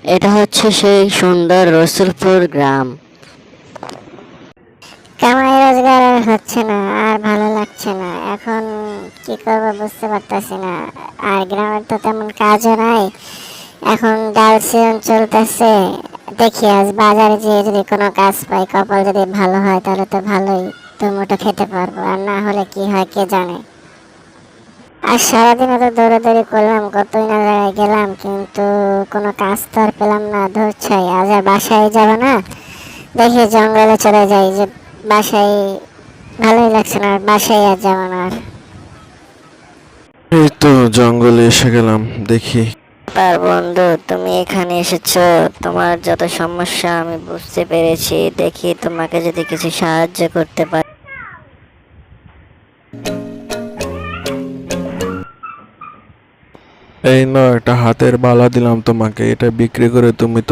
এটা হচ্ছে সেই সুন্দর রসুলপুর গ্রাম। কামাই রোজগার আর হচ্ছে না, আর ভালো লাগছে না। এখন কি করবো বুঝতে পারতাছি না। আর গ্রামের তো তেমন কাজও নাই। এখন ডাল সিজন চলতেছে। দেখি আজ বাজারে যেয়ে যদি কোনো কাজ পাই, কপাল যদি ভালো হয় তাহলে তো ভালোই, দু মুঠো খেতে পারবো। আর না হলে কি হয় কে জানে। আর সারাদিন তো দৌড়াদৌড়ি করলাম, কতই না জায়গায় গেলাম, কিন্তু কোনো কাজ তো আর পেলাম না। ধরছাই আজ আর বাসায় যাবো না, দেখি জঙ্গলে চলে যাই। যে বাসায় ভালোই লাগছে না, আর বাসায় আর যাবো না আর। এই তো জঙ্গলে এসে গেলাম, দেখি। তার বন্ধু, তুমি এখানে এসেছো, তোমার যত সমস্যা আমি বুঝতে পেরেছি। দেখি তোমাকে যদি কিছু সাহায্য করতে পারি। এই নাও একটা হাতের বালা দিলাম তোমাকে, এটা বিক্রি করে তুমি তো